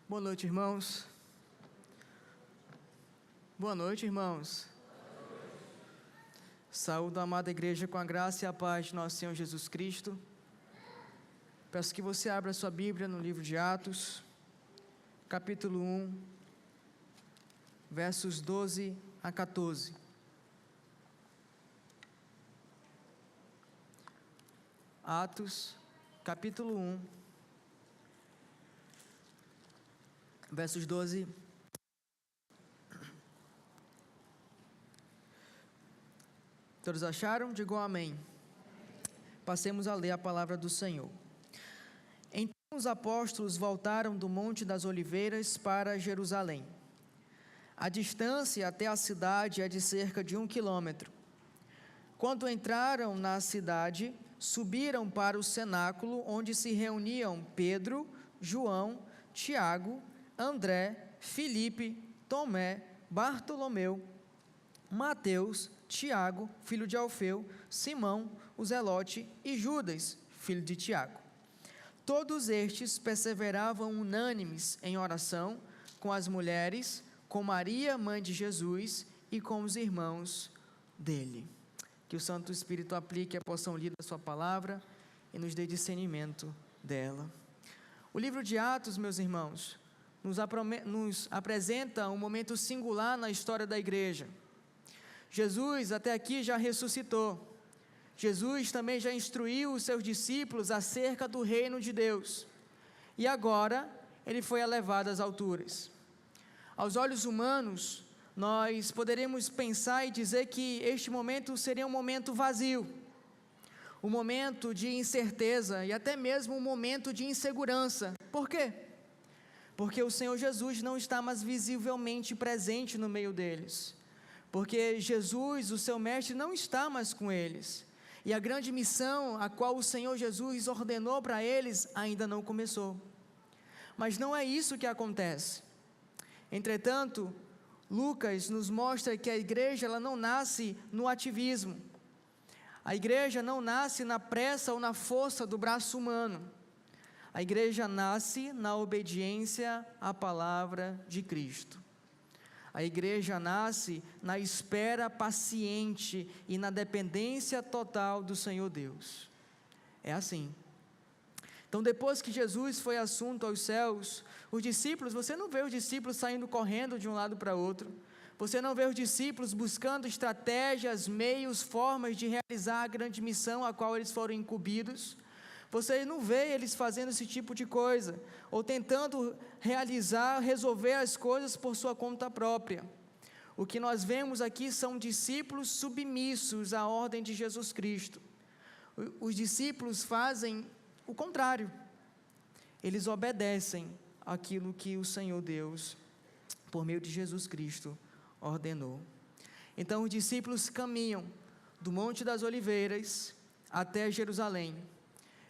Boa noite, irmãos. Boa noite, irmãos. Saúdo a amada igreja com a graça e a paz de nosso Senhor Jesus Cristo. Peço que você abra sua Bíblia no livro de Atos, capítulo 1, versos 12 a 14. Atos, capítulo 1, versos 12. Todos acharam? Digam amém. Passemos a ler a palavra do Senhor. Então os apóstolos voltaram do Monte das Oliveiras para Jerusalém. A distância até a cidade é de cerca de 1 quilômetro. Quando entraram na cidade, subiram para o cenáculo, onde se reuniam Pedro, João, Tiago, André, Filipe, Tomé, Bartolomeu, Mateus, Tiago, filho de Alfeu, Simão, o Zelote e Judas, filho de Tiago. Todos estes perseveravam unânimes em oração com as mulheres, com Maria, mãe de Jesus, e com os irmãos dele. Que o Santo Espírito aplique a porção lida da sua palavra e nos dê discernimento dela. O livro de Atos, meus irmãos, nos apresenta um momento singular na história da igreja. Jesus até aqui já ressuscitou. Jesus também já instruiu os seus discípulos acerca do reino de Deus. E agora ele foi elevado às alturas. Aos olhos humanos, nós poderemos pensar e dizer que este momento seria um momento vazio, um momento de incerteza e até mesmo um momento de insegurança. Por quê? Porque o Senhor Jesus não está mais visivelmente presente no meio deles. Porque Jesus, o seu mestre, não está mais com eles. E a grande missão a qual o Senhor Jesus ordenou para eles ainda não começou. Mas não é isso que acontece. Entretanto, Lucas nos mostra que a igreja ela não nasce no ativismo. A igreja não nasce na pressa ou na força do braço humano. A igreja nasce na obediência à palavra de Cristo. A igreja nasce na espera paciente e na dependência total do Senhor Deus. É assim. Então, depois que Jesus foi assunto aos céus, os discípulos, você não vê os discípulos saindo correndo de um lado para outro. Você não vê os discípulos buscando estratégias, meios, formas de realizar a grande missão a qual eles foram incumbidos. Você não vê eles fazendo esse tipo de coisa, ou tentando resolver as coisas por sua conta própria. O que nós vemos aqui são discípulos submissos à ordem de Jesus Cristo. Os discípulos fazem o contrário. Eles obedecem aquilo que o Senhor Deus, por meio de Jesus Cristo, ordenou. Então os discípulos caminham do Monte das Oliveiras até Jerusalém.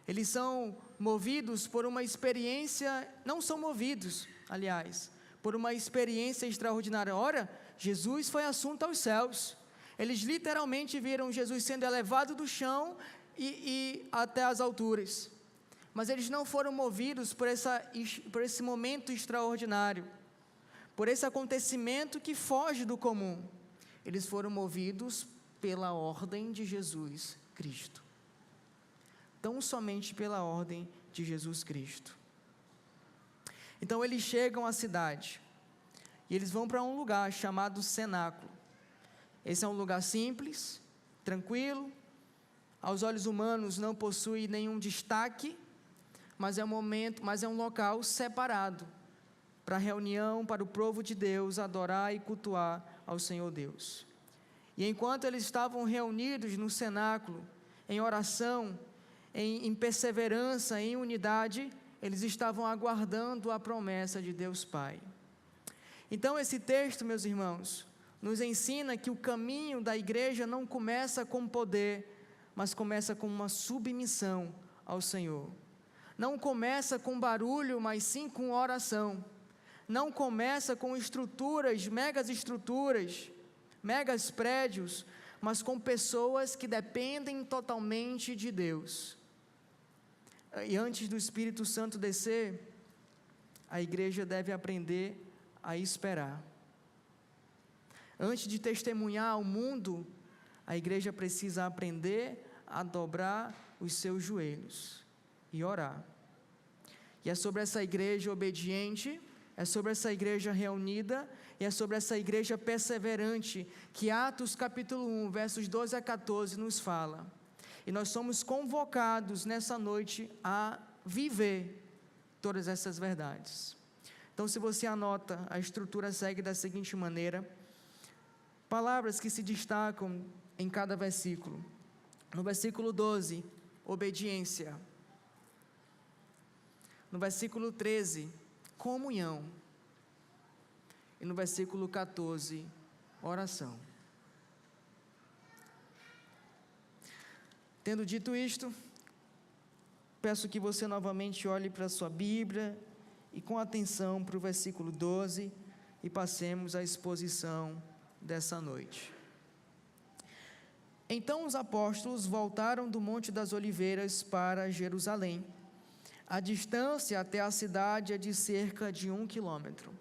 Eles são movidos por uma experiência, não são movidos, aliás, por uma experiência extraordinária. Ora, Jesus foi assunto aos céus. Eles literalmente viram Jesus sendo elevado do chão e até as alturas. Mas eles não foram movidos por esse momento extraordinário, por esse acontecimento que foge do comum. Eles foram movidos pela ordem de Jesus Cristo. Tão somente pela ordem de Jesus Cristo. Então eles chegam à cidade, e eles vão para um lugar chamado cenáculo. Esse é um lugar simples, tranquilo, aos olhos humanos não possui nenhum destaque, mas é um local separado, para reunião, para o povo de Deus adorar e cultuar ao Senhor Deus. E enquanto eles estavam reunidos no cenáculo, em oração, em perseverança, em unidade, eles estavam aguardando a promessa de Deus Pai. Então esse texto, meus irmãos, nos ensina que o caminho da igreja não começa com poder, mas começa com uma submissão ao Senhor. Não começa com barulho, mas sim com oração. Não começa com megas prédios, mas com pessoas que dependem totalmente de Deus. E antes do Espírito Santo descer, a igreja deve aprender a esperar. Antes de testemunhar ao mundo, a igreja precisa aprender a dobrar os seus joelhos e orar. E é sobre essa igreja obediente, é sobre essa igreja reunida, e é sobre essa igreja perseverante, que Atos capítulo 1, versos 12 a 14 nos fala. E nós somos convocados nessa noite a viver todas essas verdades. Então, se você anota, a estrutura segue da seguinte maneira: palavras que se destacam em cada versículo. No versículo 12, obediência. No versículo 13, comunhão. E no versículo 14, oração. Tendo dito isto, peço que você novamente olhe para a sua Bíblia e com atenção para o versículo 12 e passemos à exposição dessa noite. Então os apóstolos voltaram do Monte das Oliveiras para Jerusalém. A distância até a cidade é de cerca de 1 quilômetro.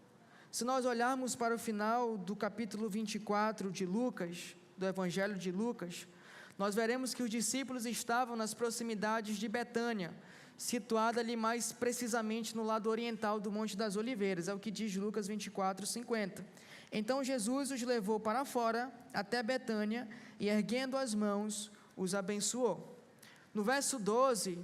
Se nós olharmos para o final do capítulo 24 de Lucas, do Evangelho de Lucas, nós veremos que os discípulos estavam nas proximidades de Betânia, situada ali mais precisamente no lado oriental do Monte das Oliveiras, é o que diz Lucas 24, 50. Então Jesus os levou para fora, até Betânia, e erguendo as mãos, os abençoou. No verso 12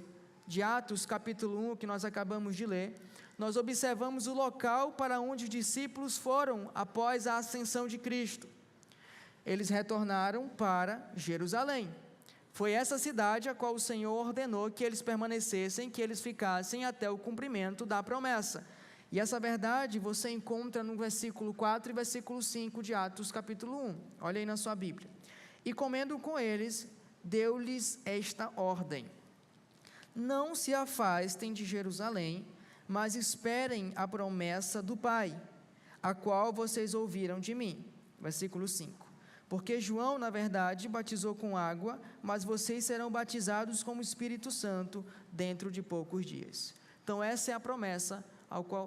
de Atos, capítulo 1, que nós acabamos de ler, nós observamos o local para onde os discípulos foram após a ascensão de Cristo. Eles retornaram para Jerusalém. Foi essa cidade a qual o Senhor ordenou que eles permanecessem, que eles ficassem até o cumprimento da promessa. E essa verdade você encontra no versículo 4 e versículo 5 de Atos capítulo 1. Olha aí na sua Bíblia. E comendo com eles, deu-lhes esta ordem: não se afastem de Jerusalém, mas esperem a promessa do Pai, a qual vocês ouviram de mim. Versículo 5. Porque João, na verdade, batizou com água, mas vocês serão batizados com o Espírito Santo dentro de poucos dias. Então essa é a promessa,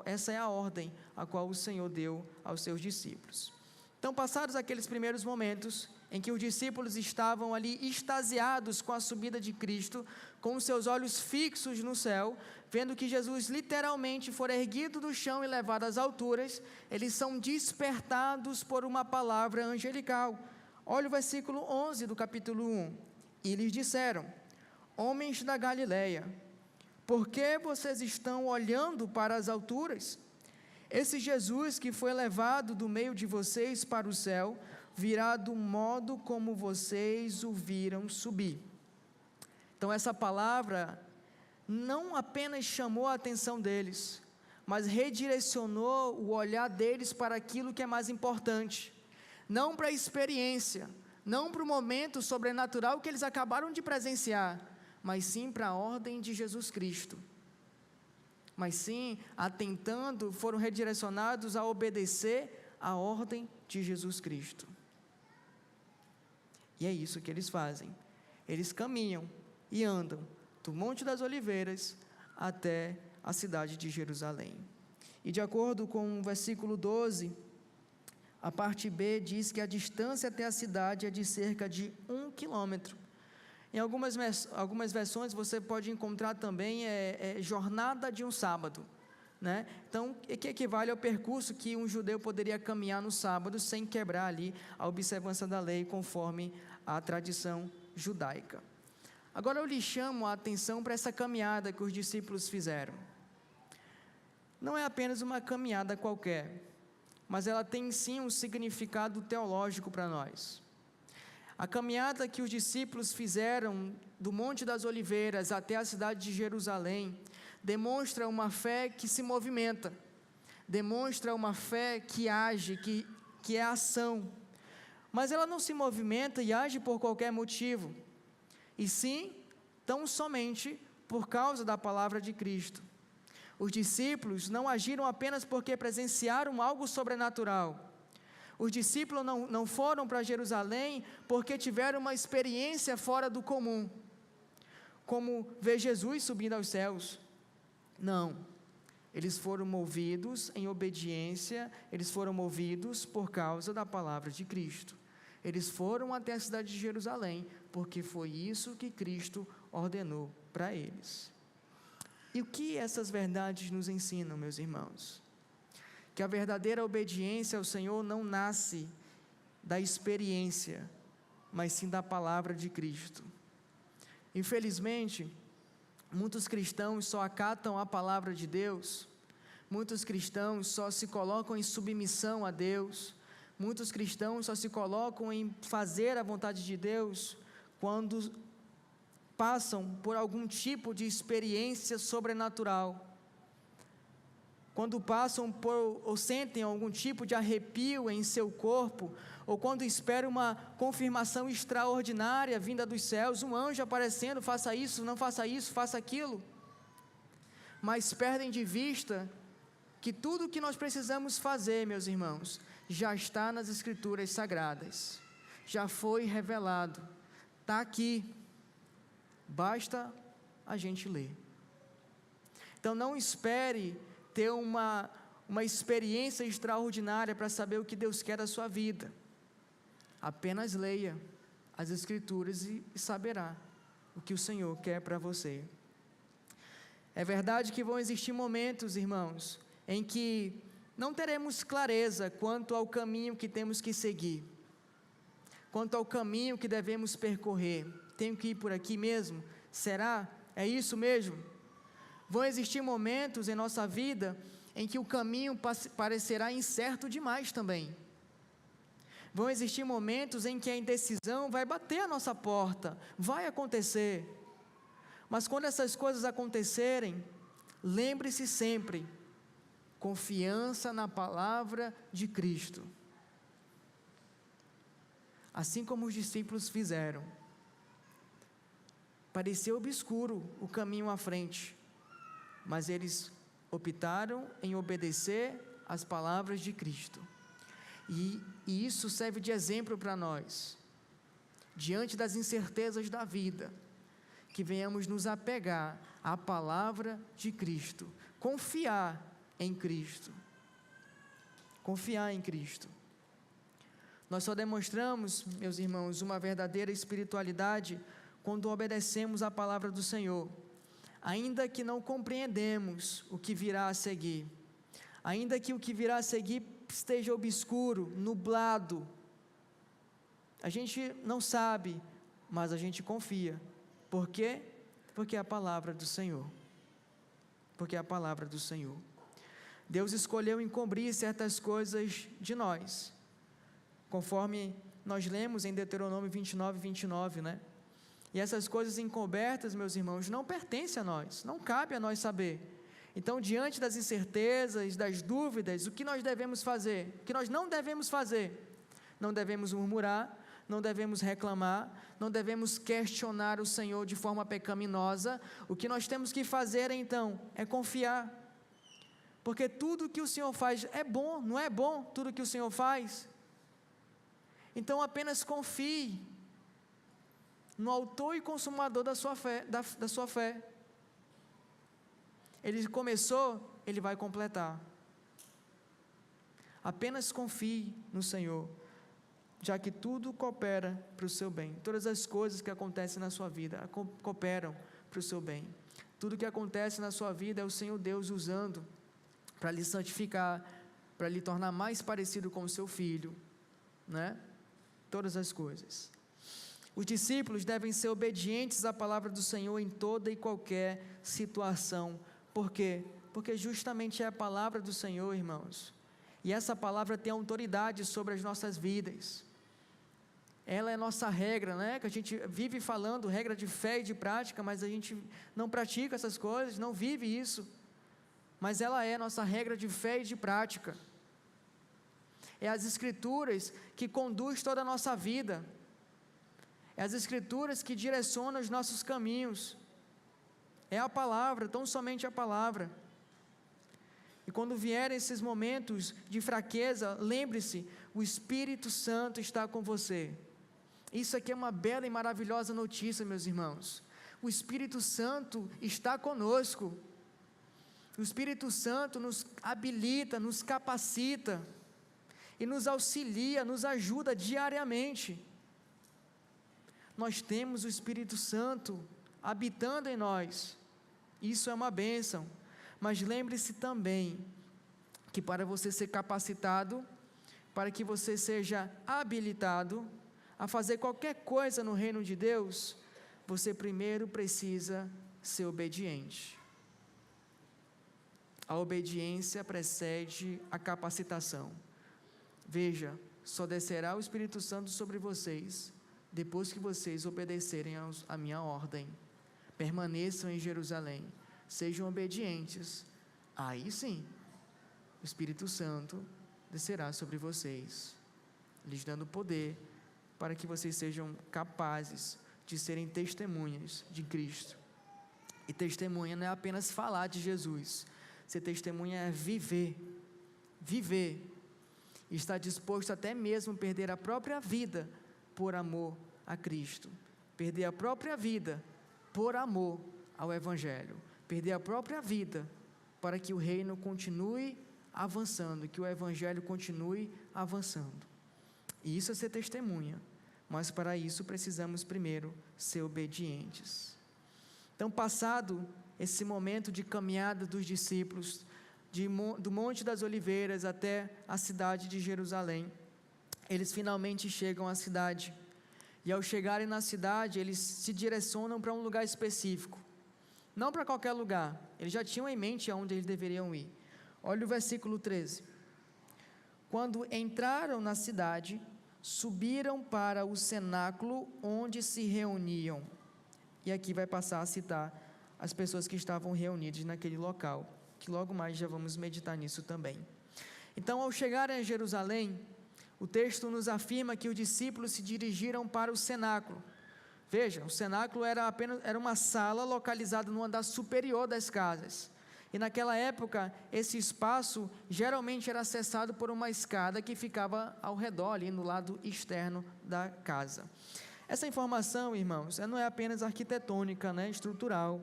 essa é a ordem a qual o Senhor deu aos seus discípulos. Então, passados aqueles primeiros momentos em que os discípulos estavam ali extasiados com a subida de Cristo, com os seus olhos fixos no céu, vendo que Jesus literalmente for erguido do chão e levado às alturas, eles são despertados por uma palavra angelical. Olha o versículo 11 do capítulo 1. E lhes disseram: homens da Galileia, por que vocês estão olhando para as alturas? Esse Jesus que foi levado do meio de vocês para o céu, virá do modo como vocês o viram subir. Então essa palavra não apenas chamou a atenção deles, mas redirecionou o olhar deles para aquilo que é mais importante. Não para a experiência, não para o momento sobrenatural que eles acabaram de presenciar, mas sim para a ordem de Jesus Cristo. Mas sim, atentando, foram redirecionados a obedecer a ordem de Jesus Cristo. E é isso que eles fazem. Eles caminham e andam do Monte das Oliveiras até a cidade de Jerusalém. E de acordo com o versículo 12, a parte B diz que a distância até a cidade é de cerca de 1 quilômetro. Em algumas versões você pode encontrar também jornada de um sábado, né? Então, que equivale ao percurso que um judeu poderia caminhar no sábado sem quebrar ali a observância da lei conforme a tradição judaica. Agora eu lhe chamo a atenção para essa caminhada que os discípulos fizeram. Não é apenas uma caminhada qualquer, mas ela tem sim um significado teológico para nós. A caminhada que os discípulos fizeram do Monte das Oliveiras até a cidade de Jerusalém demonstra uma fé que se movimenta, demonstra uma fé que age, que é ação. Mas ela não se movimenta e age por qualquer motivo, e sim, tão somente por causa da palavra de Cristo. Os discípulos não agiram apenas porque presenciaram algo sobrenatural. Os discípulos não foram para Jerusalém porque tiveram uma experiência fora do comum, como ver Jesus subindo aos céus. Não. Eles foram movidos em obediência, eles foram movidos por causa da palavra de Cristo. Eles foram até a cidade de Jerusalém, porque foi isso que Cristo ordenou para eles. E o que essas verdades nos ensinam, meus irmãos? Que a verdadeira obediência ao Senhor não nasce da experiência, mas sim da palavra de Cristo. Infelizmente, muitos cristãos só acatam a palavra de Deus, muitos cristãos só se colocam em submissão a Deus, muitos cristãos só se colocam em fazer a vontade de Deus quando passam por algum tipo de experiência sobrenatural, quando passam por ou sentem algum tipo de arrepio em seu corpo, ou quando esperam uma confirmação extraordinária vinda dos céus, um anjo aparecendo, faça isso, não faça isso, faça aquilo, mas perdem de vista que tudo o que nós precisamos fazer, meus irmãos, já está nas Escrituras Sagradas, já foi revelado, está aqui, basta a gente ler. Então não espere ter uma experiência extraordinária para saber o que Deus quer da sua vida, apenas leia as Escrituras e saberá o que o Senhor quer para você. É verdade que vão existir momentos, irmãos, em que não teremos clareza quanto ao caminho que temos que seguir, quanto ao caminho que devemos percorrer. Tenho que ir por aqui mesmo? Será? É isso mesmo? Vão existir momentos em nossa vida em que o caminho parecerá incerto demais também. Vão existir momentos em que a indecisão vai bater a nossa porta, vai acontecer. Mas quando essas coisas acontecerem, lembre-se sempre, confiança na palavra de Cristo. Assim como os discípulos fizeram. Parecia obscuro o caminho à frente, mas eles optaram em obedecer às palavras de Cristo. E isso serve de exemplo para nós, diante das incertezas da vida, que venhamos nos apegar à palavra de Cristo, confiar em Cristo. Confiar em Cristo. Nós só demonstramos, meus irmãos, uma verdadeira espiritualidade quando obedecemos à palavra do Senhor, ainda que não compreendemos o que virá a seguir, ainda que o que virá a seguir esteja obscuro, nublado, a gente não sabe, mas a gente confia. Por quê? Porque é a palavra do Senhor. Porque é a palavra do Senhor. Deus escolheu encobrir certas coisas de nós, conforme nós lemos em Deuteronômio 29, 29, né? E essas coisas encobertas, meus irmãos, não pertencem a nós, não cabe a nós saber. Então, diante das incertezas, das dúvidas, o que nós devemos fazer? O que nós não devemos fazer? Não devemos murmurar, não devemos reclamar, não devemos questionar o Senhor de forma pecaminosa. O que nós temos que fazer, então, é confiar. Porque tudo que o Senhor faz é bom, não é bom tudo que o Senhor faz? Então, apenas confie no autor e consumador da sua fé, da sua fé. Ele começou, ele vai completar. Apenas confie no Senhor, já que tudo coopera para o seu bem. Todas as coisas que acontecem na sua vida cooperam para o seu bem. Tudo que acontece na sua vida é o Senhor Deus usando para lhe santificar, para lhe tornar mais parecido com o seu Filho, né? Todas as coisas. Os discípulos devem ser obedientes à palavra do Senhor em toda e qualquer situação. Por quê? Porque justamente é a palavra do Senhor, irmãos. E essa palavra tem autoridade sobre as nossas vidas. Ela é nossa regra, né? Que a gente vive falando, regra de fé e de prática, mas a gente não pratica essas coisas, não vive isso. Mas ela é nossa regra de fé e de prática. É as Escrituras que conduz toda a nossa vida. É as Escrituras que direcionam os nossos caminhos. É a palavra, tão somente a palavra. E quando vierem esses momentos de fraqueza, lembre-se, o Espírito Santo está com você. Isso aqui é uma bela e maravilhosa notícia, meus irmãos. O Espírito Santo está conosco. O Espírito Santo nos habilita, nos capacita e nos auxilia, nos ajuda diariamente. Nós temos o Espírito Santo habitando em nós, isso é uma bênção, mas lembre-se também, que para você ser capacitado, para que você seja habilitado a fazer qualquer coisa no reino de Deus, você primeiro precisa ser obediente. A obediência precede a capacitação. Veja, só descerá o Espírito Santo sobre vocês, depois que vocês obedecerem à minha ordem. Permaneçam em Jerusalém, sejam obedientes, aí sim, o Espírito Santo descerá sobre vocês, lhes dando poder, para que vocês sejam capazes de serem testemunhas de Cristo. E testemunha não é apenas falar de Jesus, ser testemunha é viver, e estar disposto até mesmo a perder a própria vida, por amor a Cristo, perder a própria vida, por amor ao Evangelho, perder a própria vida, para que o reino continue avançando, que o Evangelho continue avançando, e isso é ser testemunha, mas para isso precisamos primeiro ser obedientes. Então, passado esse momento de caminhada dos discípulos, do Monte das Oliveiras até a cidade de Jerusalém, eles finalmente chegam à cidade, e ao chegarem na cidade, eles se direcionam para um lugar específico, não para qualquer lugar, eles já tinham em mente aonde eles deveriam ir. Olha o versículo 13, quando entraram na cidade, subiram para o cenáculo onde se reuniam, e aqui vai passar a citar as pessoas que estavam reunidas naquele local, que logo mais já vamos meditar nisso também. Então, ao chegarem a Jerusalém, o texto nos afirma que os discípulos se dirigiram para o cenáculo. Veja, o cenáculo era uma sala localizada no andar superior das casas, e naquela época, esse espaço geralmente era acessado por uma escada que ficava ao redor, ali no lado externo da casa. Essa informação, irmãos, não é apenas arquitetônica, estrutural,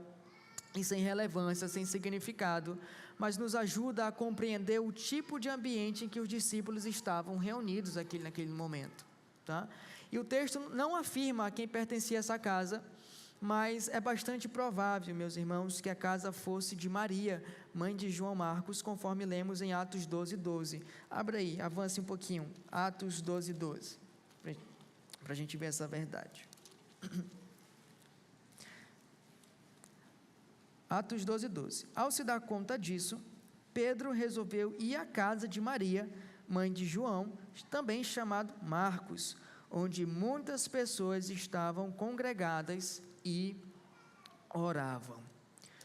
e sem relevância, sem significado, mas nos ajuda a compreender o tipo de ambiente em que os discípulos estavam reunidos naquele momento, tá? E o texto não afirma a quem pertencia essa casa, mas é bastante provável, meus irmãos, que a casa fosse de Maria, mãe de João Marcos, conforme lemos em Atos 12:12. Abra aí, avance um pouquinho, Atos 12:12, para a gente ver essa verdade. Atos 12:12. Ao se dar conta disso, Pedro resolveu ir à casa de Maria, mãe de João, também chamado Marcos, onde muitas pessoas estavam congregadas e oravam.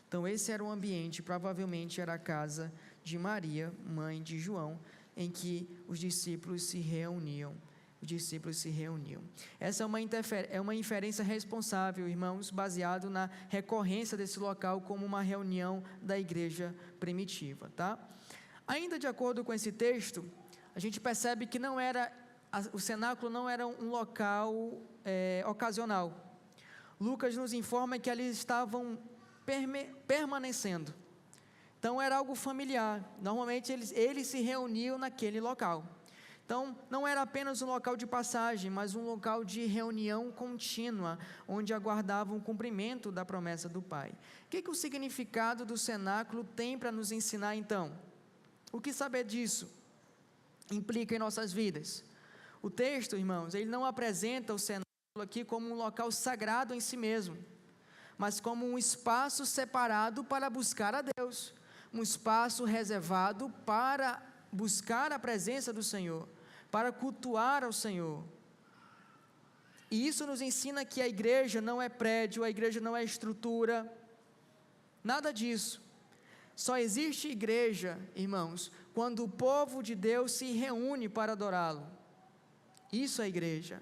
Então esse era o ambiente, provavelmente era a casa de Maria, mãe de João, em que os discípulos se reuniam. Essa é uma inferência responsável, irmãos, baseado na recorrência desse local como uma reunião da igreja primitiva, tá? Ainda de acordo com esse texto, a gente percebe que o cenáculo não era um local ocasional. Lucas nos informa que ali estavam permanecendo. Então era algo familiar. Normalmente eles se reuniam naquele local. Então, não era apenas um local de passagem, mas um local de reunião contínua, onde aguardavam o cumprimento da promessa do Pai. O que o significado do cenáculo tem para nos ensinar, então? O que saber disso implica em nossas vidas? O texto, irmãos, ele não apresenta o cenáculo aqui como um local sagrado em si mesmo, mas como um espaço separado para buscar a Deus, um espaço reservado para buscar a presença do Senhor, para cultuar ao Senhor. E isso nos ensina que a igreja não é prédio, a igreja não é estrutura, nada disso. Só existe igreja, irmãos, quando o povo de Deus se reúne para adorá-lo. Isso é igreja.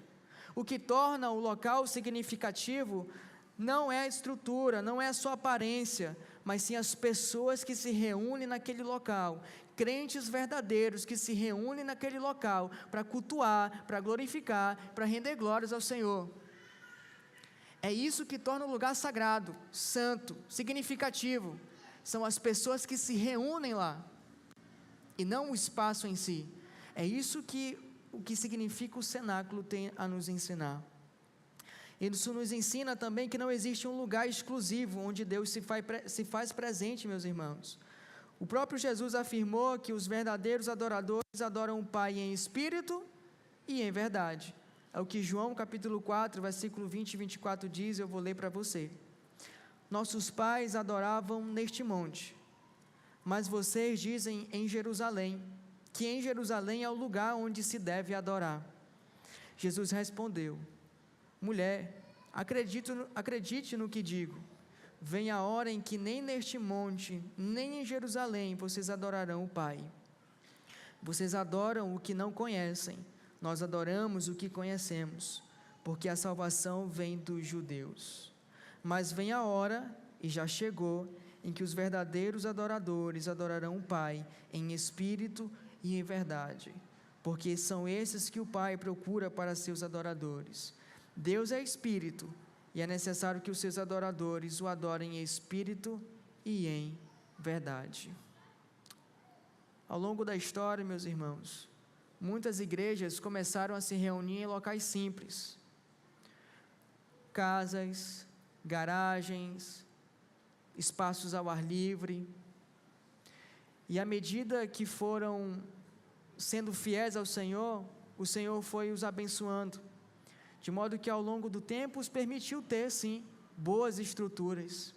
O que torna o local significativo não é a estrutura, não é a sua aparência, mas sim as pessoas que se reúnem naquele local, crentes verdadeiros que se reúnem naquele local para cultuar, para glorificar, para render glórias ao Senhor. É isso que torna o lugar sagrado, santo, significativo. são as pessoas que se reúnem lá, e não o espaço em si. É isso que o que significa o cenáculo tem a nos ensinar. Isso nos ensina também que não existe um lugar exclusivo onde Deus se faz presente, meus irmãos. O próprio Jesus afirmou que os verdadeiros adoradores adoram o Pai em espírito e em verdade. É o que João capítulo 4, versículo 20 e 24 diz, eu vou ler para você. Nossos pais adoravam neste monte, mas vocês dizem em Jerusalém, que em Jerusalém é o lugar onde se deve adorar. Jesus respondeu, mulher, acredite no que digo, vem a hora em que nem neste monte, nem em Jerusalém vocês adorarão o Pai. Vocês adoram o que não conhecem, nós adoramos o que conhecemos, porque a salvação vem dos judeus. Mas vem a hora, e já chegou, em que os verdadeiros adoradores adorarão o Pai em espírito e em verdade, porque são esses que o Pai procura para seus adoradores. Deus é espírito, e é necessário que os seus adoradores o adorem em espírito e em verdade. Ao longo da história, meus irmãos, muitas igrejas começaram a se reunir em locais simples, casas, garagens, espaços ao ar livre, e à medida que foram sendo fiéis ao Senhor, o Senhor foi os abençoando, de modo que ao longo do tempo os permitiu ter, sim, boas estruturas.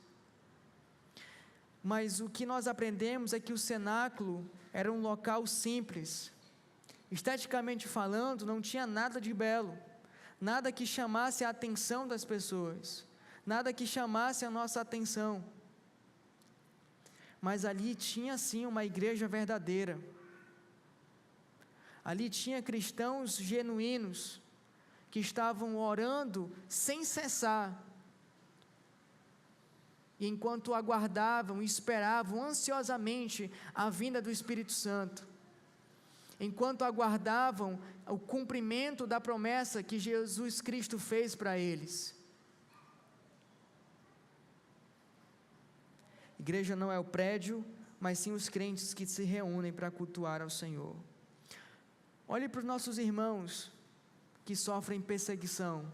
Mas o que nós aprendemos é que o cenáculo era um local simples, esteticamente falando, não tinha nada de belo, nada que chamasse a atenção das pessoas, nada que chamasse a nossa atenção, mas ali tinha sim uma igreja verdadeira, ali tinha cristãos genuínos, que estavam orando sem cessar, e enquanto aguardavam e esperavam ansiosamente a vinda do Espírito Santo, enquanto aguardavam o cumprimento da promessa que Jesus Cristo fez para eles. Igreja não é o prédio, mas sim os crentes que se reúnem para cultuar ao Senhor. Olhe para os nossos irmãos que sofrem perseguição.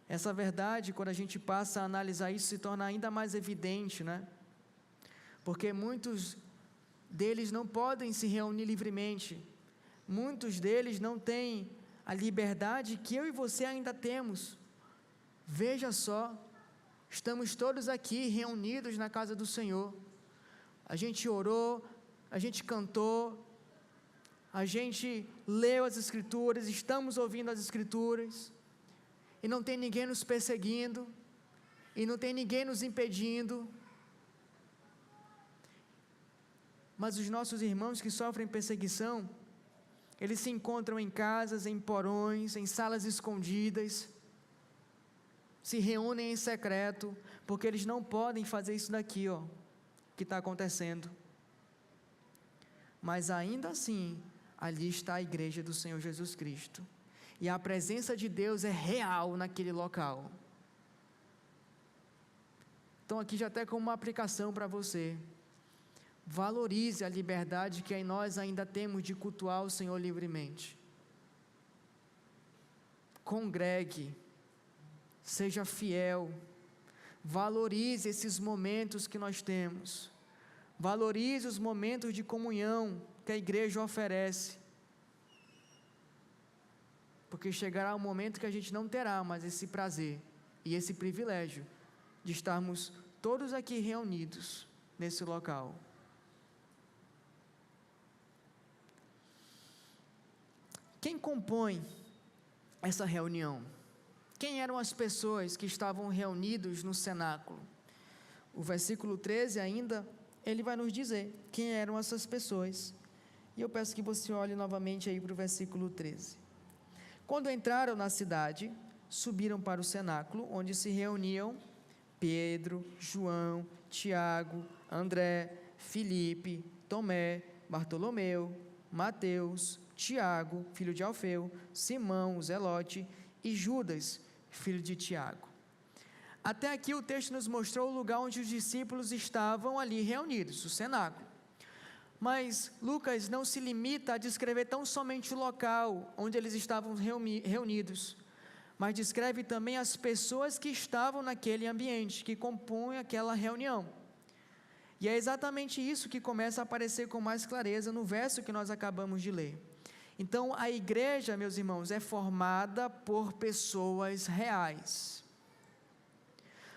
Essa verdade, quando a gente passa a analisar isso, se torna ainda mais evidente, né? Porque muitos deles não podem se reunir livremente, muitos deles não têm a liberdade que eu e você ainda temos. Veja só, estamos todos aqui reunidos na casa do Senhor, a gente orou, a gente cantou, a gente leu as Escrituras, estamos ouvindo as Escrituras, e não tem ninguém nos perseguindo, e não tem ninguém nos impedindo. Mas os nossos irmãos que sofrem perseguição, eles se encontram em casas, em porões, em salas escondidas, se reúnem em secreto, porque eles não podem fazer isso daqui, que está acontecendo. Mas ainda assim, ali está a igreja do Senhor Jesus Cristo, e a presença de Deus é real naquele local. Então aqui já até como uma aplicação para você, valorize a liberdade que em nós ainda temos de cultuar o Senhor livremente. Congregue, seja fiel, valorize esses momentos que nós temos, valorize os momentos de comunhão que a igreja oferece, porque chegará um momento que a gente não terá mais esse prazer e esse privilégio de estarmos todos aqui reunidos nesse local. Quem compõe essa reunião? Quem eram as pessoas que estavam reunidos no cenáculo? O versículo 13 ainda, ele vai nos dizer quem eram essas pessoas. E eu peço que você olhe novamente aí para o versículo 13. Quando entraram na cidade, subiram para o cenáculo, onde se reuniam Pedro, João, Tiago, André, Filipe, Tomé, Bartolomeu, Mateus, Tiago, filho de Alfeu, Simão, o Zelote, e Judas, filho de Tiago. Até aqui o texto nos mostrou o lugar onde os discípulos estavam ali reunidos, o cenáculo. Mas Lucas não se limita a descrever tão somente o local onde eles estavam reunidos, mas descreve também as pessoas que estavam naquele ambiente, que compõem aquela reunião. E é exatamente isso que começa a aparecer com mais clareza no verso que nós acabamos de ler. Então, a igreja, meus irmãos, é formada por pessoas reais.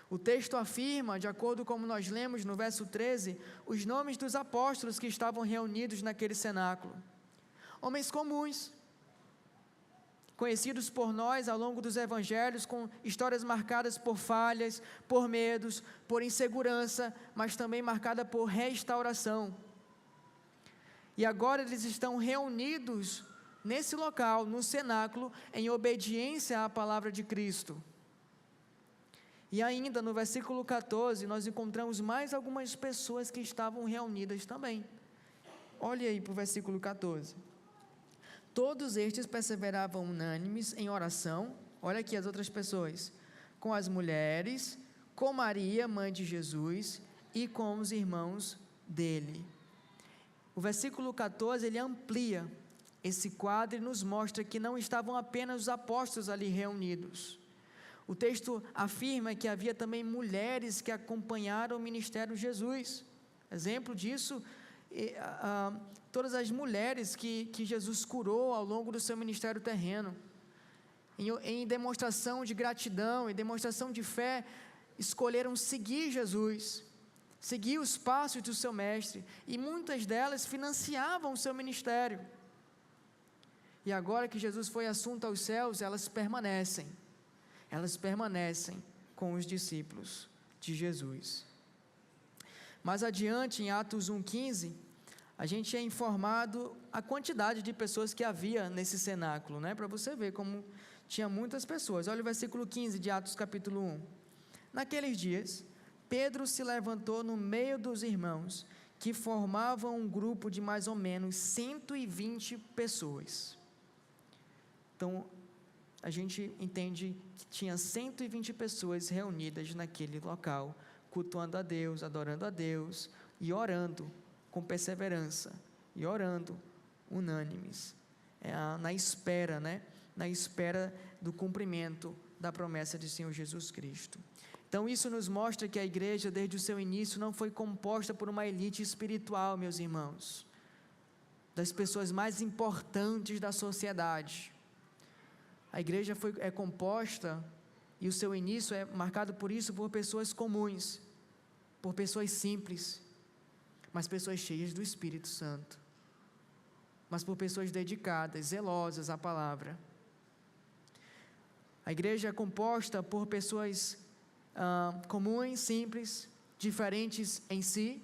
O texto afirma, de acordo com como nós lemos no verso 13, os nomes dos apóstolos que estavam reunidos naquele cenáculo. Homens comuns, conhecidos por nós ao longo dos evangelhos, com histórias marcadas por falhas, por medos, por insegurança, mas também marcada por restauração. E agora eles estão reunidos nesse local, no cenáculo, em obediência à palavra de Cristo. E ainda no versículo 14, nós encontramos mais algumas pessoas que estavam reunidas também. Olhe aí para o versículo 14. Todos estes perseveravam unânimes em oração, olha aqui as outras pessoas, com as mulheres, com Maria, mãe de Jesus, e com os irmãos dele. O versículo 14, ele amplia esse quadro e nos mostra que não estavam apenas os apóstolos ali reunidos. O texto afirma que havia também mulheres que acompanharam o ministério de Jesus. Exemplo disso, todas as mulheres que Jesus curou ao longo do seu ministério terreno, em demonstração de gratidão, em demonstração de fé, escolheram seguir Jesus, seguir os passos do seu mestre, e muitas delas financiavam o seu ministério. E agora que Jesus foi assunto aos céus, elas permanecem com os discípulos de Jesus. Mais adiante, em Atos 1,15, a gente é informado a quantidade de pessoas que havia nesse cenáculo, para você ver como tinha muitas pessoas. Olha o versículo 15 de Atos capítulo 1. Naqueles dias, Pedro se levantou no meio dos irmãos, que formavam um grupo de mais ou menos 120 pessoas. Então, a gente entende que tinha 120 pessoas reunidas naquele local, cultuando a Deus, adorando a Deus e orando com perseverança, e orando unânimes, na espera, na espera do cumprimento da promessa de Senhor Jesus Cristo. Então isso nos mostra que a igreja, desde o seu início, não foi composta por uma elite espiritual, meus irmãos, das pessoas mais importantes da sociedade. A igreja é composta, e o seu início é marcado por isso, por pessoas comuns, por pessoas simples, mas pessoas cheias do Espírito Santo, mas por pessoas dedicadas, zelosas à palavra. A igreja é composta por pessoas comuns, simples, diferentes em si,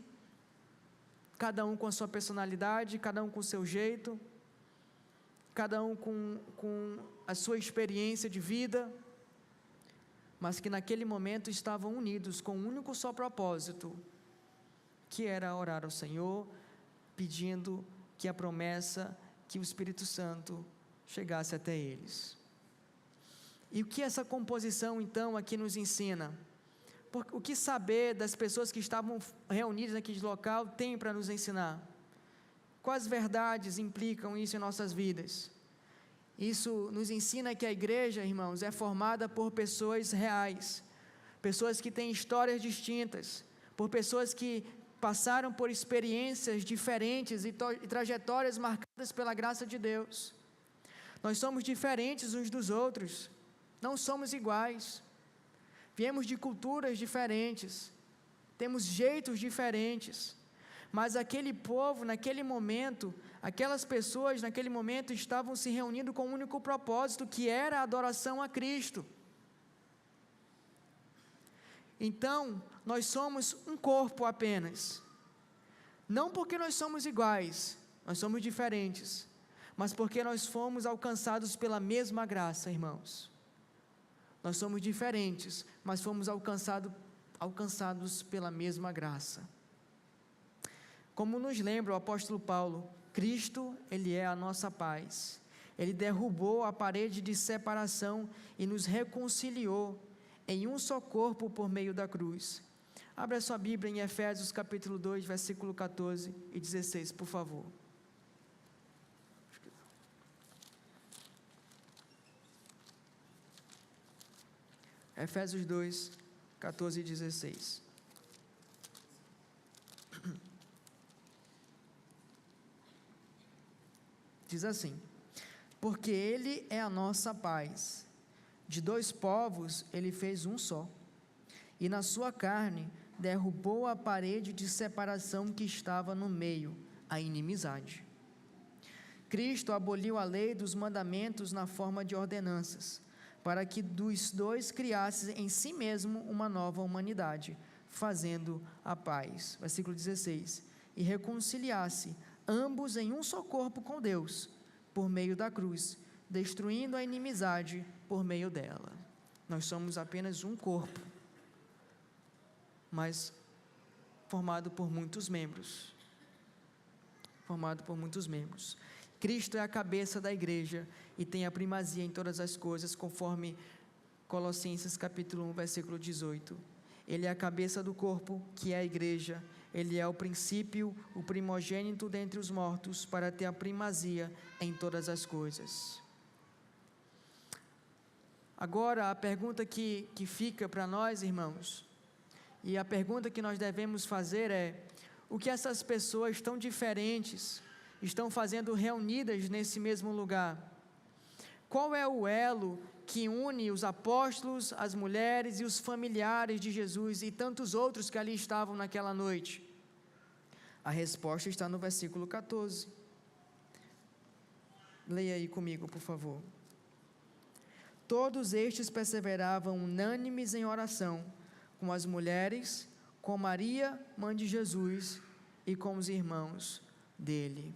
cada um com a sua personalidade, cada um com o seu jeito, cada um com a sua experiência de vida, mas que naquele momento estavam unidos com um único só propósito, que era orar ao Senhor, pedindo que a promessa, que o Espírito Santo chegasse até eles. E o que essa composição então aqui nos ensina? O que saber das pessoas que estavam reunidas naquele local tem para nos ensinar? Quais verdades implicam isso em nossas vidas? Isso nos ensina que a igreja, irmãos, é formada por pessoas reais, pessoas que têm histórias distintas, por pessoas que passaram por experiências diferentes e trajetórias marcadas pela graça de Deus. Nós somos diferentes uns dos outros, não somos iguais, viemos de culturas diferentes, temos jeitos diferentes, mas aquele povo, naquele momento, aquelas pessoas naquele momento estavam se reunindo com um único propósito, que era a adoração a Cristo. Então, nós somos um corpo apenas, não porque nós somos iguais, nós somos diferentes, mas porque nós fomos alcançados pela mesma graça, irmãos. Nós somos diferentes, mas fomos alcançados pela mesma graça. Como nos lembra o apóstolo Paulo, Cristo, Ele é a nossa paz. Ele derrubou a parede de separação e nos reconciliou em um só corpo por meio da cruz. Abra a sua Bíblia em Efésios capítulo 2, versículo 14 e 16, por favor. Efésios 2, 14 e 16. Diz assim: porque Ele é a nossa paz. De dois povos Ele fez um só, e na sua carne derrubou a parede de separação que estava no meio, a inimizade. Cristo aboliu a lei dos mandamentos na forma de ordenanças, para que dos dois criasse em si mesmo uma nova humanidade, fazendo a paz. Versículo 16. E reconciliasse ambos em um só corpo com Deus, por meio da cruz, destruindo a inimizade por meio dela. Nós somos apenas um corpo, mas formado por muitos membros. Cristo é a cabeça da igreja e tem a primazia em todas as coisas, conforme Colossenses capítulo 1, versículo 18. Ele é a cabeça do corpo, que é a igreja. Ele é o princípio, o primogênito dentre os mortos, para ter a primazia em todas as coisas. Agora, a pergunta que fica para nós, irmãos, e a pergunta que nós devemos fazer é: o que essas pessoas tão diferentes estão fazendo reunidas nesse mesmo lugar? Qual é o elo que une os apóstolos, as mulheres e os familiares de Jesus e tantos outros que ali estavam naquela noite? A resposta está no versículo 14. Leia aí comigo, por favor. Todos estes perseveravam unânimes em oração, com as mulheres, com Maria, mãe de Jesus, e com os irmãos dele.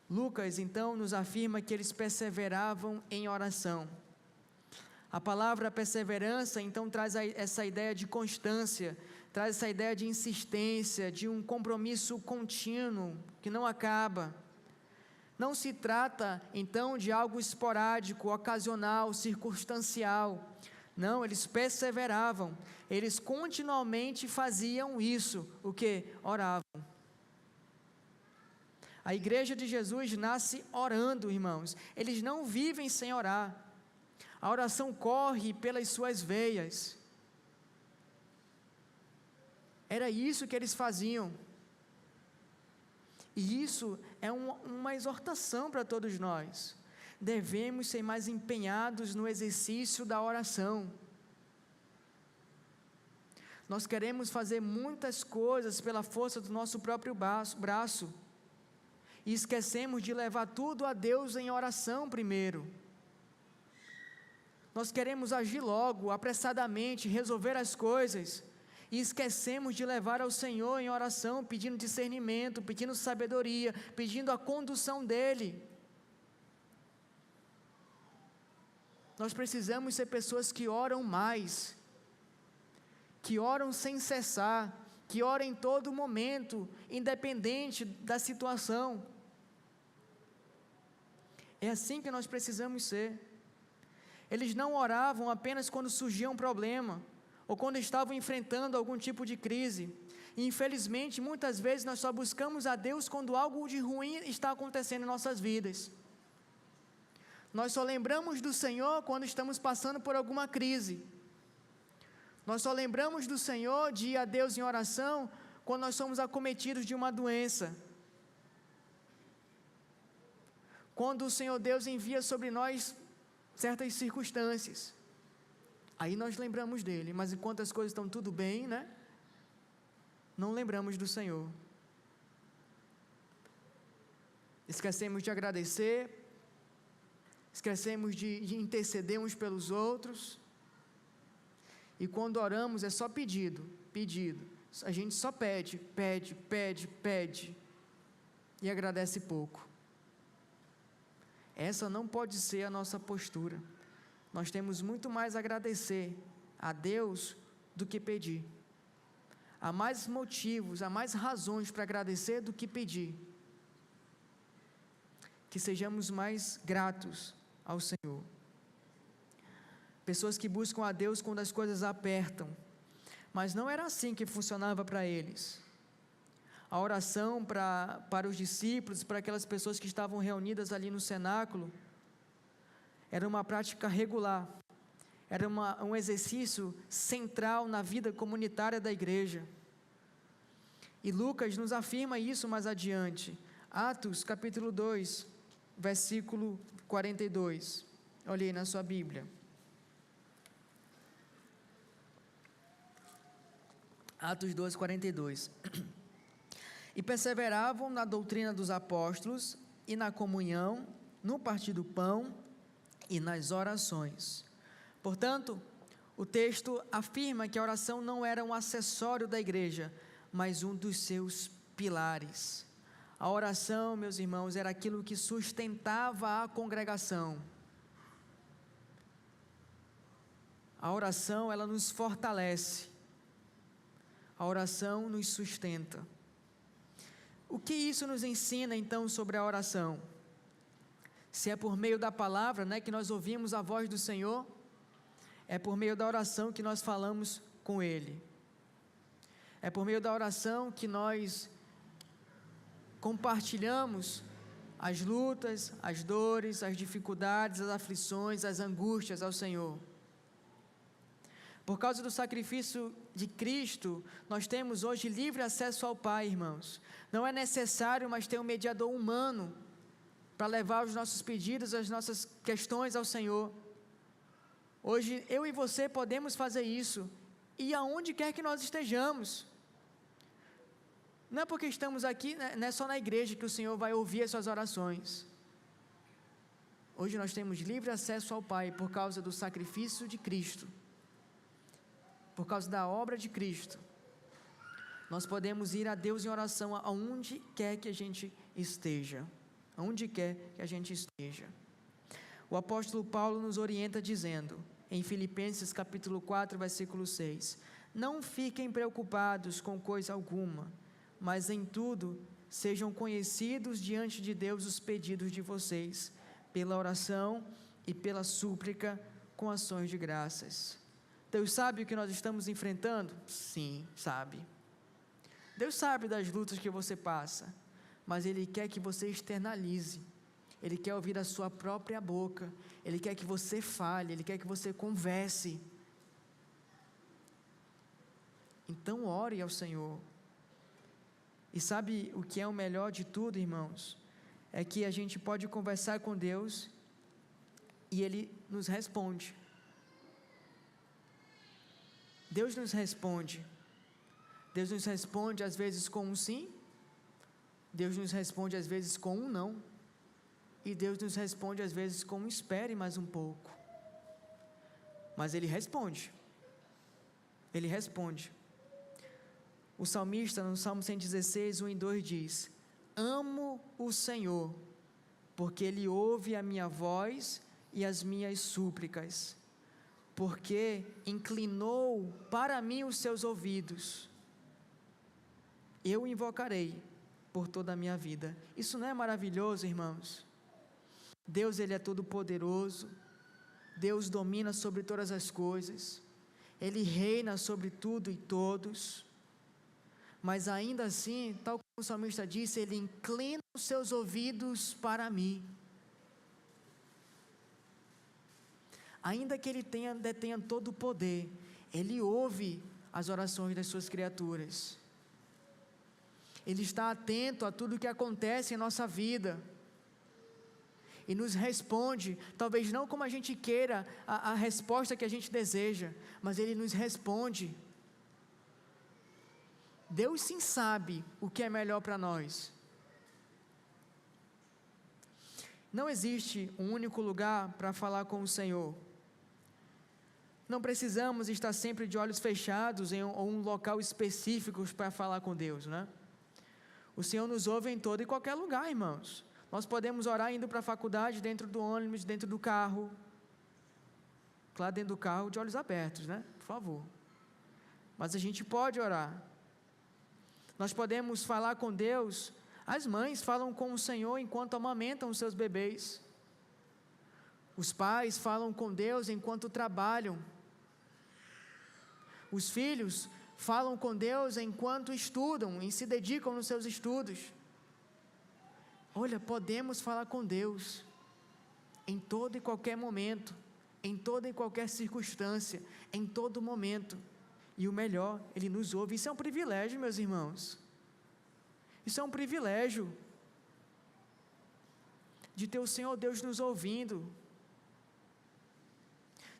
Lucas, então, nos afirma que eles perseveravam em oração. A palavra perseverança, então, traz essa ideia de constância, traz essa ideia de insistência, de um compromisso contínuo, que não acaba. Não se trata, então, de algo esporádico, ocasional, circunstancial. Não, eles perseveravam, eles continuamente faziam isso, o que? Oravam. A igreja de Jesus nasce orando, irmãos. Eles não vivem sem orar. A oração corre pelas suas veias. Era isso que eles faziam. E isso é uma exortação para todos nós. Devemos ser mais empenhados no exercício da oração. Nós queremos fazer muitas coisas pela força do nosso próprio braço. E esquecemos de levar tudo a Deus em oração primeiro. Nós queremos agir logo, apressadamente, resolver as coisas, e esquecemos de levar ao Senhor em oração, pedindo discernimento, pedindo sabedoria, pedindo a condução dEle. Nós precisamos ser pessoas que oram mais, que oram sem cessar, que oram em todo momento, independente da situação. É assim que nós precisamos ser. Eles não oravam apenas quando surgia um problema, ou quando estavam enfrentando algum tipo de crise. E infelizmente, muitas vezes nós só buscamos a Deus quando algo de ruim está acontecendo em nossas vidas. Nós só lembramos do Senhor quando estamos passando por alguma crise. Nós só lembramos do Senhor, de ir a Deus em oração, quando nós somos acometidos de uma doença. Quando o Senhor Deus envia sobre nós certas circunstâncias. Aí nós lembramos dEle, mas enquanto as coisas estão tudo bem, né? Não lembramos do Senhor. Esquecemos de agradecer, esquecemos de interceder uns pelos outros, e quando oramos é só pedido, a gente só pede, e agradece pouco. Essa não pode ser a nossa postura. Nós temos muito mais a agradecer a Deus do que pedir. Há mais motivos, há mais razões para agradecer do que pedir. Que sejamos mais gratos ao Senhor. pessoas que buscam a Deus quando as coisas apertam, mas não era assim que funcionava para eles. A oração para os discípulos, para aquelas pessoas que estavam reunidas ali no cenáculo, era uma prática regular, era um exercício central na vida comunitária da igreja. E Lucas nos afirma isso mais adiante. Atos capítulo 2, versículo 42. Olhe aí na sua Bíblia. Atos 2, 42. E perseveravam na doutrina dos apóstolos, e na comunhão, no partir do pão, e nas orações. Portanto, o texto afirma que a oração não era um acessório da igreja, mas um dos seus pilares. A oração, meus irmãos, era aquilo que sustentava a congregação. A oração, ela nos fortalece. A oração nos sustenta. O que isso nos ensina, então, sobre a oração? Se é por meio da palavra, que nós ouvimos a voz do Senhor, é por meio da oração que nós falamos com Ele. É por meio da oração que nós compartilhamos as lutas, as dores, as dificuldades, as aflições, as angústias ao Senhor. Por causa do sacrifício de Cristo, nós temos hoje livre acesso ao Pai, irmãos. Não é necessário mais ter um mediador humano para levar os nossos pedidos, as nossas questões ao Senhor. Hoje, eu e você podemos fazer isso, e aonde quer que nós estejamos. Não é porque estamos aqui, não é só na igreja que o Senhor vai ouvir as suas orações. Hoje nós temos livre acesso ao Pai por causa do sacrifício de Cristo, por causa da obra de Cristo. Nós podemos ir a Deus em oração aonde quer que a gente esteja, aonde quer que a gente esteja. O apóstolo Paulo nos orienta dizendo, em Filipenses capítulo 4, versículo 6, não fiquem preocupados com coisa alguma, mas em tudo sejam conhecidos diante de Deus os pedidos de vocês, pela oração e pela súplica com ações de graças. Deus sabe o que nós estamos enfrentando? Sim, sabe. Deus sabe das lutas que você passa, mas Ele quer que você externalize, Ele quer ouvir a sua própria boca, Ele quer que você fale, Ele quer que você converse. Então ore ao Senhor. E sabe o que é o melhor de tudo, irmãos? É que a gente pode conversar com Deus e Ele nos responde. Deus nos responde. Deus nos responde às vezes com um sim, Deus nos responde às vezes com um não, e Deus nos responde às vezes com um espere mais um pouco. Mas Ele responde. Ele responde. O salmista, no Salmo 116, 1 e 2 diz, amo o Senhor, porque Ele ouve a minha voz e as minhas súplicas, porque inclinou para mim os seus ouvidos, eu o invocarei por toda a minha vida. Isso não é maravilhoso, irmãos? Deus, Ele é todo poderoso, Deus domina sobre todas as coisas, Ele reina sobre tudo e todos, mas ainda assim, tal como o salmista disse, Ele inclina os seus ouvidos para mim. Ainda que Ele detenha todo o poder, Ele ouve as orações das suas criaturas. Ele está atento a tudo o que acontece em nossa vida. E nos responde, talvez não como a gente queira, a resposta que a gente deseja, mas Ele nos responde. Deus sim sabe o que é melhor para nós. Não existe um único lugar para falar com o Senhor. Não precisamos estar sempre de olhos fechados em um local específico para falar com Deus, né? O Senhor nos ouve em todo e qualquer lugar, irmãos. Nós podemos orar indo para a faculdade, dentro do ônibus, dentro do carro. Claro, dentro do carro, de olhos abertos, né? Por favor. Mas a gente pode orar. Nós podemos falar com Deus. As mães falam com o Senhor enquanto amamentam os seus bebês. Os pais falam com Deus enquanto trabalham. Os filhos falam com Deus enquanto estudam e se dedicam nos seus estudos. Olha, podemos falar com Deus em todo e qualquer momento, em toda e qualquer circunstância, em todo momento. E o melhor, Ele nos ouve. Isso é um privilégio, meus irmãos. Isso é um privilégio de ter o Senhor Deus nos ouvindo,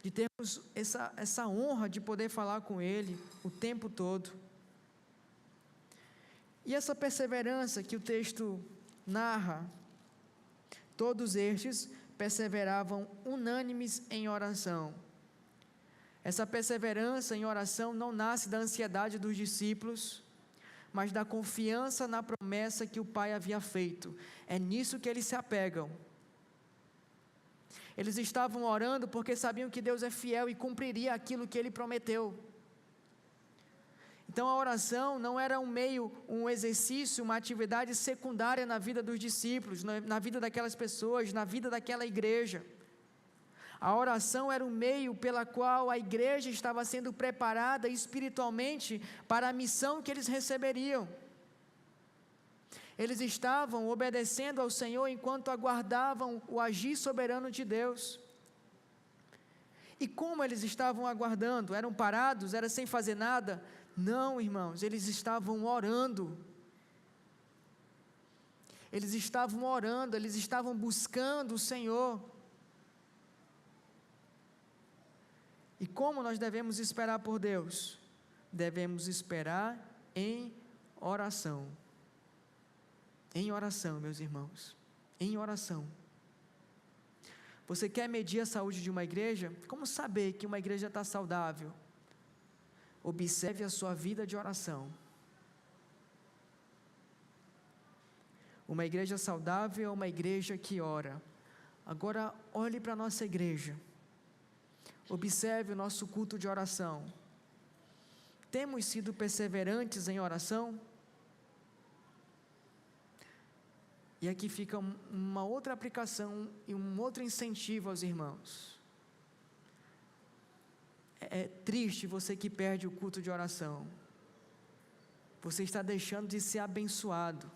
de termos essa honra de poder falar com Ele o tempo todo. E essa perseverança que o texto narra, todos estes perseveravam unânimes em oração. Essa perseverança em oração não nasce da ansiedade dos discípulos, mas da confiança na promessa que o Pai havia feito. É nisso que eles se apegam. Eles estavam orando porque sabiam que Deus é fiel e cumpriria aquilo que Ele prometeu. Então a oração não era um exercício, uma atividade secundária na vida dos discípulos, na vida daquelas pessoas, na vida daquela igreja. A oração era o meio pela qual a igreja estava sendo preparada espiritualmente para a missão que eles receberiam. Eles estavam obedecendo ao Senhor enquanto aguardavam o agir soberano de Deus. E como eles estavam aguardando? Eram parados? Era sem fazer nada? Não, irmãos, eles estavam orando. Eles estavam orando, eles estavam buscando o Senhor. E como nós devemos esperar por Deus? Devemos esperar em oração. Em oração, meus irmãos, em oração. Você quer medir a saúde de uma igreja? Como saber que uma igreja está saudável? Observe a sua vida de oração. Uma igreja saudável é uma igreja que ora. Agora, olhe para a nossa igreja. Observe o nosso culto de oração. Temos sido perseverantes em oração? E aqui fica uma outra aplicação e um outro incentivo aos irmãos. É triste você que perde o culto de oração. Você está deixando de ser abençoado.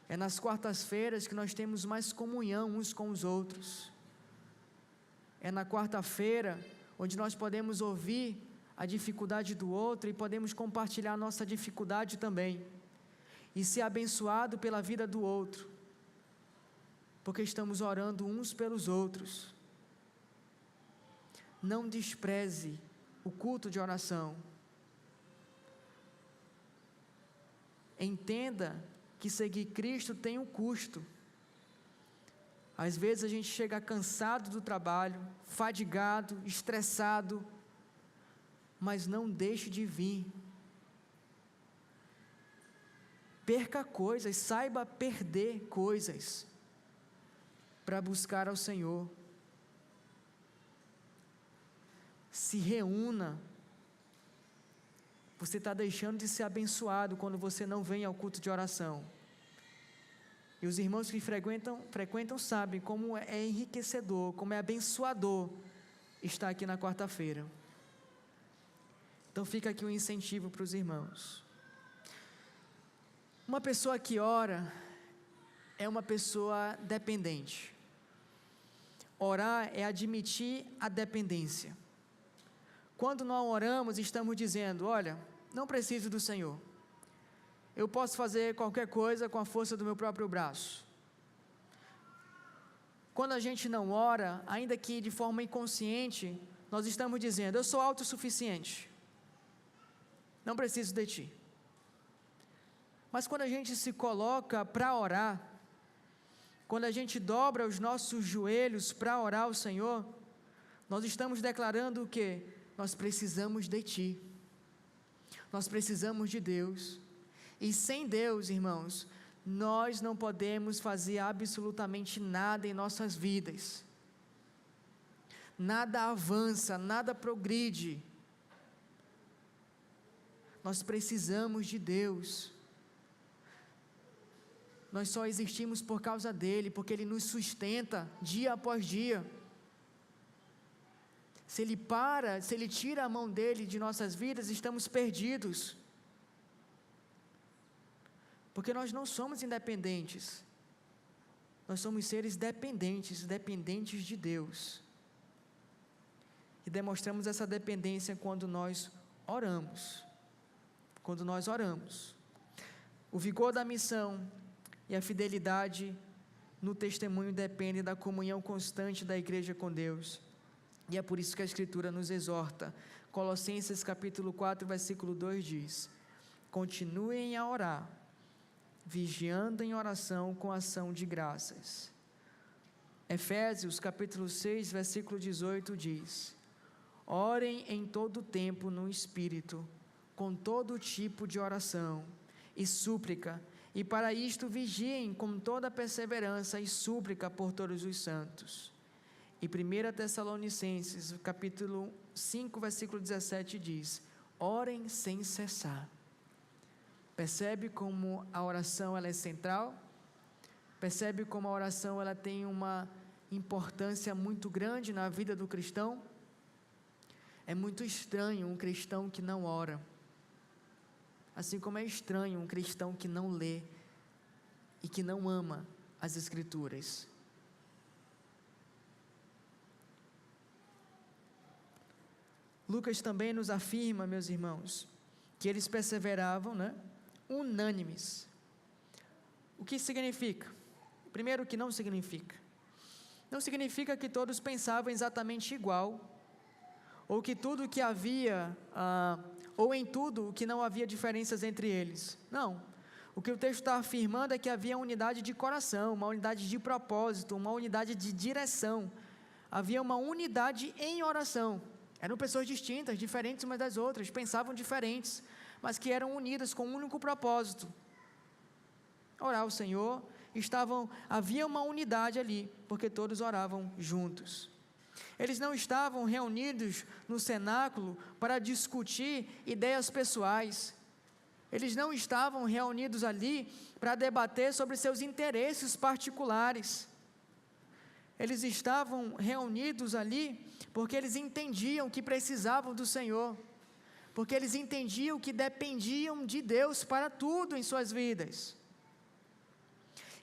É nas quartas-feiras que nós temos mais comunhão uns com os outros. É na quarta-feira onde nós podemos ouvir a dificuldade do outro e podemos compartilhar a nossa dificuldade também. E ser abençoado pela vida do outro. Porque estamos orando uns pelos outros. Não despreze o culto de oração. Entenda que seguir Cristo tem um custo. Às vezes a gente chega cansado do trabalho, fadigado, estressado, mas não deixe de vir. Perca coisas, saiba perder coisas para buscar ao Senhor. Se reúna. Você está deixando de ser abençoado quando você não vem ao culto de oração. E os irmãos que frequentam sabem como é enriquecedor, como é abençoador estar aqui na quarta-feira. Então fica aqui um incentivo para os irmãos. Uma pessoa que ora é uma pessoa dependente. Orar é admitir a dependência. Quando não oramos, estamos dizendo: olha, não preciso do Senhor. Eu posso fazer qualquer coisa com a força do meu próprio braço. Quando a gente não ora, ainda que de forma inconsciente, nós estamos dizendo: eu sou autossuficiente. Não preciso de ti. Mas quando a gente se coloca para orar, quando a gente dobra os nossos joelhos para orar ao Senhor, nós estamos declarando o quê? Nós precisamos de Ti. Nós precisamos de Deus. E sem Deus, irmãos, nós não podemos fazer absolutamente nada em nossas vidas. Nada avança, nada progride. Nós precisamos de Deus. nós só existimos por causa dele, porque ele nos sustenta dia após dia. Se ele tira a mão dele de nossas vidas, estamos perdidos. Porque nós não somos independentes. Nós somos seres dependentes de Deus. E demonstramos essa dependência quando nós oramos. Quando nós oramos. O vigor da missão e a fidelidade no testemunho dependem da comunhão constante da igreja com Deus. E é por isso que a Escritura nos exorta. Colossenses capítulo 4, versículo 2 diz: continuem a orar, vigiando em oração com ação de graças. Efésios capítulo 6, versículo 18 diz: orem em todo tempo no Espírito, com todo tipo de oração e súplica, e para isto vigiem com toda perseverança e súplica por todos os santos. E 1 Tessalonicenses capítulo 5, versículo 17 diz: orem sem cessar. Percebe como a oração ela é central? Percebe como a oração ela tem uma importância muito grande na vida do cristão? É muito estranho um cristão que não ora, assim como é estranho um cristão que não lê e que não ama as Escrituras. Lucas também nos afirma, meus irmãos, que eles perseveravam, unânimes. O que significa? Primeiro, o que não significa? Não significa que todos pensavam exatamente igual, ou que tudo que havia, ou em tudo que não havia diferenças entre eles. Não. O que o texto está afirmando é que havia unidade de coração, uma unidade de propósito, uma unidade de direção. Havia uma unidade em oração. Eram pessoas distintas, diferentes umas das outras, pensavam diferentes, mas que eram unidas com um único propósito: orar ao Senhor. Havia uma unidade ali, porque todos oravam juntos. Eles não estavam reunidos no cenáculo para discutir ideias pessoais. Eles não estavam reunidos ali para debater sobre seus interesses particulares. Eles estavam reunidos ali porque eles entendiam que precisavam do Senhor, porque eles entendiam que dependiam de Deus para tudo em suas vidas.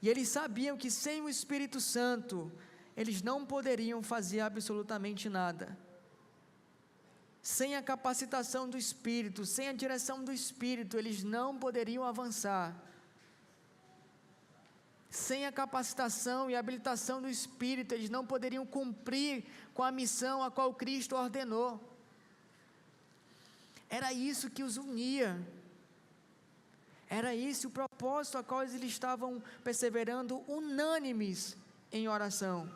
E eles sabiam que sem o Espírito Santo, eles não poderiam fazer absolutamente nada. Sem a capacitação do Espírito, sem a direção do Espírito, eles não poderiam avançar. Sem a capacitação e habilitação do Espírito, eles não poderiam cumprir com a missão a qual Cristo ordenou. Era isso que os unia. Era esse o propósito a qual eles estavam perseverando unânimes em oração.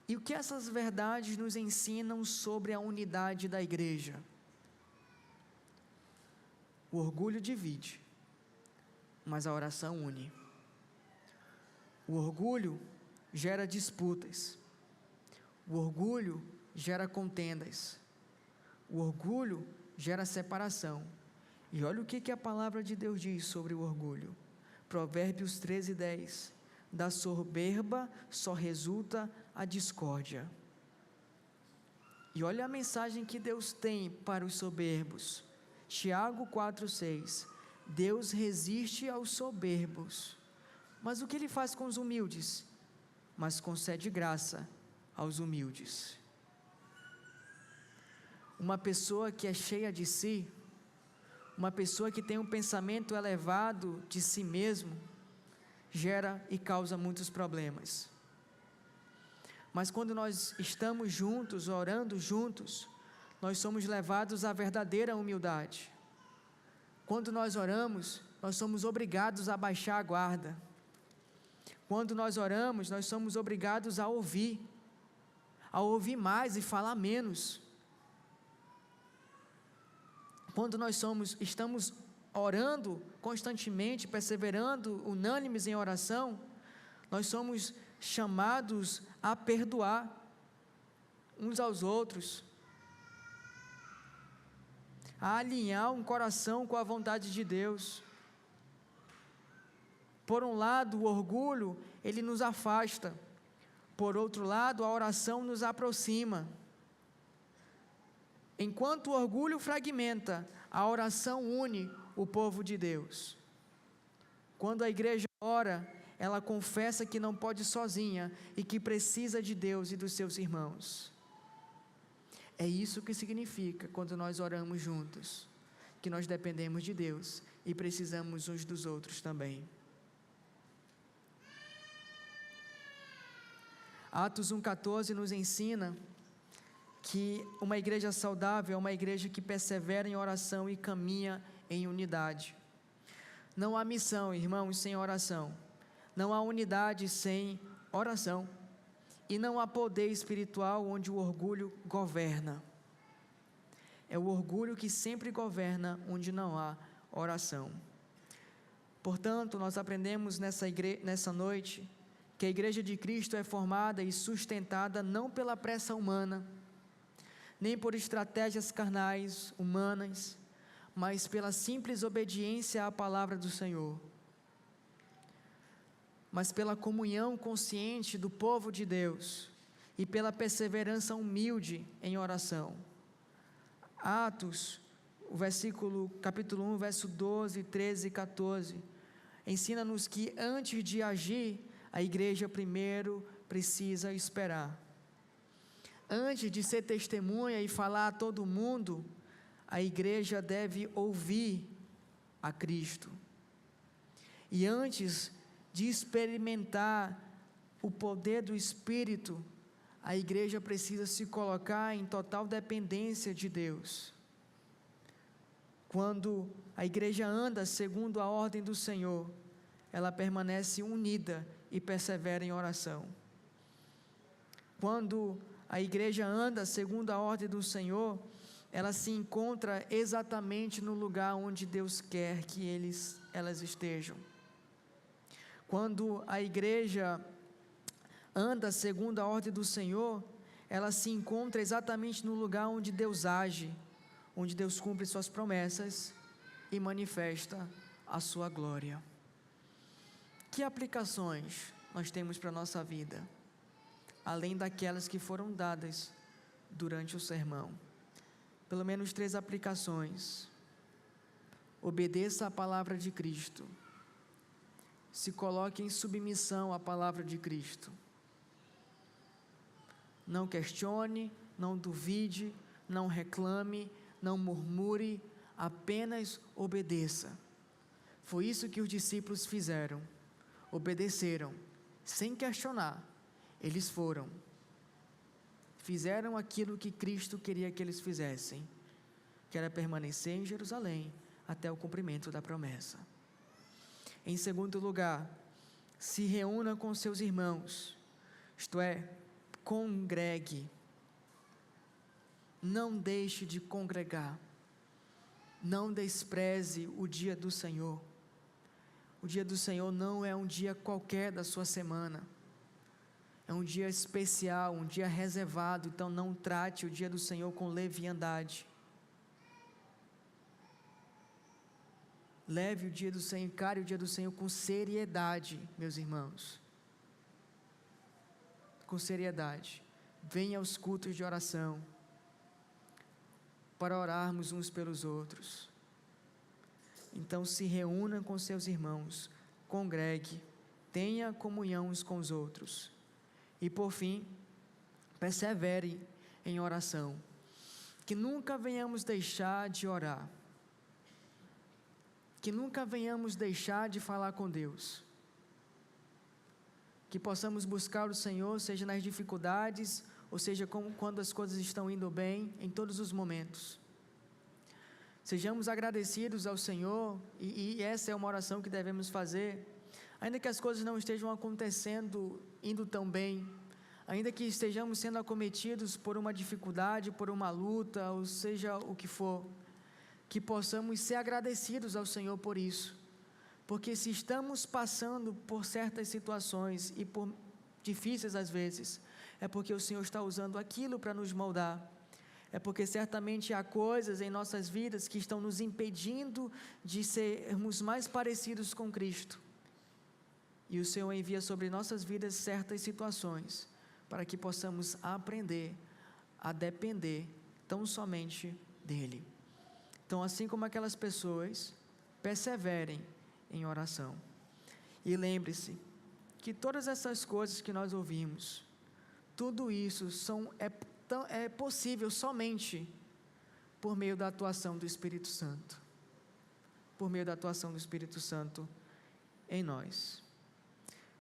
E o que essas verdades nos ensinam sobre a unidade da igreja? O orgulho divide, mas a oração une. O orgulho gera disputas. O orgulho gera contendas. O orgulho gera separação. E olha o que a palavra de Deus diz sobre o orgulho. Provérbios 13:10. Da soberba só resulta a discórdia. E olha a mensagem que Deus tem para os soberbos. Tiago 4:6. Deus resiste aos soberbos, mas o que Ele faz com os humildes? Mas concede graça aos humildes. Uma pessoa que é cheia de si, uma pessoa que tem um pensamento elevado de si mesmo, gera e causa muitos problemas. Mas quando nós estamos juntos, orando juntos, nós somos levados à verdadeira humildade. Quando nós oramos, nós somos obrigados a baixar a guarda. Quando nós oramos, nós somos obrigados a ouvir mais e falar menos. Quando nós estamos orando constantemente, perseverando, unânimes em oração, nós somos chamados a perdoar uns aos outros, a alinhar um coração com a vontade de Deus. Por um lado, o orgulho, ele nos afasta. Por outro lado, a oração nos aproxima. Enquanto o orgulho fragmenta, a oração une o povo de Deus. Quando a igreja ora, ela confessa que não pode sozinha e que precisa de Deus e dos seus irmãos. É isso que significa quando nós oramos juntos, que nós dependemos de Deus e precisamos uns dos outros também. Atos 1,14 nos ensina que uma igreja saudável é uma igreja que persevera em oração e caminha em unidade. Não há missão, irmãos, sem oração. Não há unidade sem oração. E não há poder espiritual onde o orgulho governa. É o orgulho que sempre governa onde não há oração. Portanto, nós aprendemos nessa noite que a igreja de Cristo é formada e sustentada não pela pressa humana, nem por estratégias carnais, humanas, mas pela simples obediência à palavra do Senhor, mas pela comunhão consciente do povo de Deus e pela perseverança humilde em oração. Atos, capítulo 1, verso 12, 13 e 14, ensina-nos que antes de agir, a igreja primeiro precisa esperar. Antes de ser testemunha e falar a todo mundo, a igreja deve ouvir a Cristo. E antes de experimentar o poder do Espírito, a igreja precisa se colocar em total dependência de Deus. Quando a igreja anda segundo a ordem do Senhor, ela permanece unida e persevera em oração. Quando a igreja anda segundo a ordem do Senhor, ela se encontra exatamente no lugar onde Deus quer que elas estejam. Quando a igreja anda segundo a ordem do Senhor, ela se encontra exatamente no lugar onde Deus age, onde Deus cumpre suas promessas e manifesta a sua glória. Que aplicações nós temos para a nossa vida, além daquelas que foram dadas durante o sermão? Pelo menos 3 aplicações. Obedeça à palavra de Cristo. Se coloque em submissão à palavra de Cristo. Não questione, não duvide, não reclame, não murmure, apenas obedeça. Foi isso que os discípulos fizeram. Obedeceram, sem questionar. Eles foram. Fizeram aquilo que Cristo queria que eles fizessem, que era permanecer em Jerusalém até o cumprimento da promessa. Em segundo lugar, se reúna com seus irmãos, isto é, congregue. Não deixe de congregar. Não despreze o dia do Senhor. O dia do Senhor não é um dia qualquer da sua semana. É um dia especial, um dia reservado, então não trate o dia do Senhor com leviandade. Leve o dia do Senhor, encare o dia do Senhor com seriedade, meus irmãos. Com seriedade. Venha aos cultos de oração, para orarmos uns pelos outros. Então se reúna com seus irmãos, congregue, tenha comunhão uns com os outros. E por fim, persevere em oração. Que nunca venhamos deixar de orar. Que nunca venhamos deixar de falar com Deus. Que possamos buscar o Senhor, seja nas dificuldades, ou seja quando as coisas estão indo bem, em todos os momentos. Sejamos agradecidos ao Senhor, e essa é uma oração que devemos fazer, ainda que as coisas não estejam acontecendo, indo tão bem, ainda que estejamos sendo acometidos por uma dificuldade, por uma luta, ou seja o que for, que possamos ser agradecidos ao Senhor por isso, porque se estamos passando por certas situações, e por difíceis às vezes, é porque o Senhor está usando aquilo para nos moldar. É porque certamente há coisas em nossas vidas que estão nos impedindo de sermos mais parecidos com Cristo. e o Senhor envia sobre nossas vidas certas situações, para que possamos aprender a depender tão somente dEle. Então, assim como aquelas pessoas, perseverem em oração. E lembre-se que todas essas coisas que nós ouvimos, tudo isso é possível somente por meio da atuação do Espírito Santo. Por meio da atuação do Espírito Santo em nós.